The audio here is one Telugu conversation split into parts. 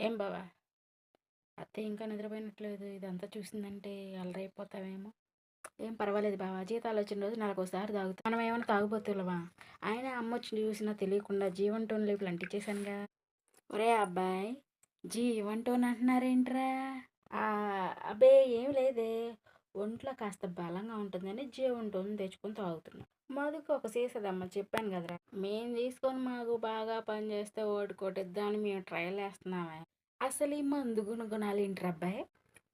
ఏం బావా? అత్తే ఇంకా నిద్రపోయినట్లేదు. ఇదంతా చూసిందంటే అలరైపోతావేమో. ఏం పర్వాలేదు బావా, జీతాలు వచ్చిన రోజు నెలకోసారి తాగుతాం. మనం ఏమైనా తాగుబోతులమా? ఆయన అమ్మొచ్చి చూసినా తెలియకుండా జీవన్ టోన్ లేపులు అంటించేశానుగా. ఒరే అబ్బాయి, జీవన్ టోన్ అంటున్నారేంట్రా? ఆ, అబ్బే ఏం లేదే. ఒంట్లో కాస్త బలంగా ఉంటుందని జీవన్ టోన్ తెచ్చుకొని తాగుతున్నా. మధుకు ఒక సీసదమ్మ చెప్పాను కదరా. మేం తీసుకొని మాకు బాగా పనిచేస్తే ఓటుకోటిద్దామని మేము ట్రయల్ వేస్తున్నామే. అసలు ఈ మందు గుణగుణాలు ఏంటి అబ్బాయి?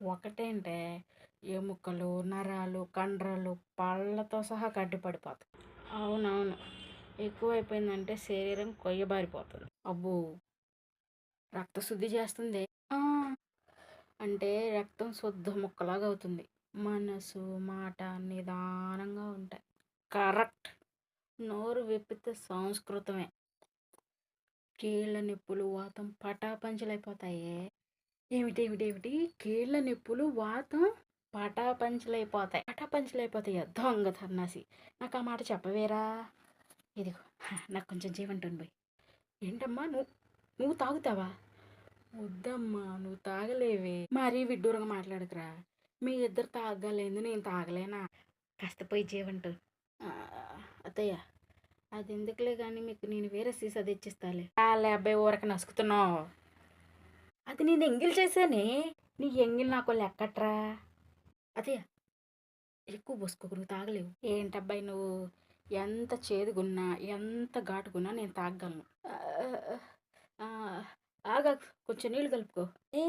ఒకటేంటే ఎముకలు, నరాలు, కండరాలు పళ్ళతో సహా కట్టిపడిపోతాయి. అవునవును, ఎక్కువైపోయిందంటే శరీరం కొయ్యబారిపోతుంది. అబ్బో, రక్తశుద్ధి చేస్తుంది. ఆ, అంటే రక్తం శుద్ధ ముక్కలాగా అవుతుంది. మనసు మాట నిదానంగా ఉంటాయి. కరెక్ట్. నోరు విప్పితే సంస్కృతమే. కీళ్ళ నొప్పులు వాతం పటాపంచలైపోతాయే. ఏమిటేమిటేమిటి? కీళ్ళ నొప్పులు వాతం పటాపంచలైపోతాయి దొంగ సన్నాసి. నాకు ఆ మాట చెప్పవేరా? ఇదిగో, నాకు కొంచెం జీవంటుంది పోయి. ఏంటమ్మా, నువ్వు నువ్వు తాగుతావా? వద్దమ్మా, నువ్వు తాగలేవే. మరీ విడ్డూరంగా మాట్లాడకురా. మీ ఇద్దరు తాగలేదు, నేను తాగలేనా? కాస్త పోయి జీవంటు. ఆ, అత్తయ్య, అది ఎందుకులే కానీ మీకు నేను వేరే సీసా తెచ్చిస్తాలే. చాలే అబ్బాయి, ఊరక నసుకుతున్నావు. అది నేను ఎంగిల్ చేశానే. నీ ఎంగిల్ నాకు లెక్కట్రా. అదే, ఎక్కువ పోసుకోకు, నువ్వు తాగలేవు. ఏంటబ్బాయి నువ్వు? ఎంత చేదుగున్నా ఎంత ఘాటుగున్నా నేను తాగలను. ఆ, ఆగా, కొంచెం నీళ్ళు కలుపుకో. ఏ,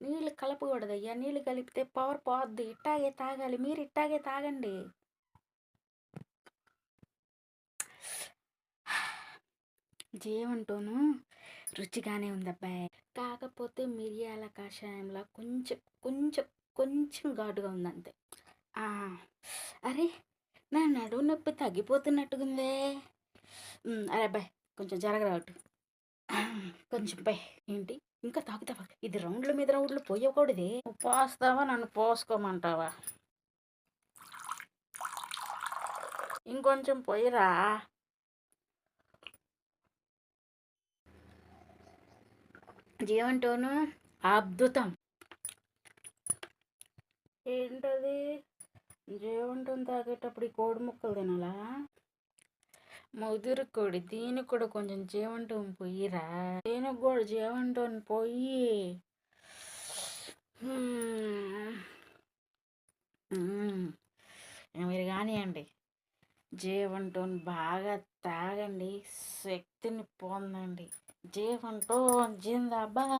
నీళ్ళు కలపకూడదయ్యా. నీళ్ళు కలిపితే పవర్ పోద్ది. ఇట్టాగే తాగాలి, మీరు ఇట్టాగే తాగండి. జీవంటోను రుచిగానే ఉంది అబ్బాయి. కాకపోతే మిరియాల కషాయంలా కొంచెం కొంచెం కొంచెం ఘాటుగా ఉంది అంతే. ఆ, అరే, నా నడుము నొప్పి తగ్గిపోతున్నట్టుగుందే. అరే అబ్బాయి, కొంచెం జరగరావట్టు. కొంచెం పై. ఏంటి, ఇంకా తాగుతావా? ఇది రౌండ్ల మీద రౌండ్లు పోయకూడదే. నువ్వు పోస్తావా, నన్ను పోసుకోమంటావా? ఇంకొంచెం పోయిరా. జీవంటోను అద్భుతం. ఏంటది? జీవంటోను తాగేటప్పుడు ఈ కోడి ముక్కలు తినాలా? ముదురు కోడి, దీనికి కూడా కొంచెం జీవంటోను పొయ్యిరా. దీనికి కూడా జీవంటోను పొయ్యి. మీరు కానివ్వండి. జీవంటోన్ బాగా తాగండి, శక్తిని పొందండి. జీవంటోన్ జిందాబాద్.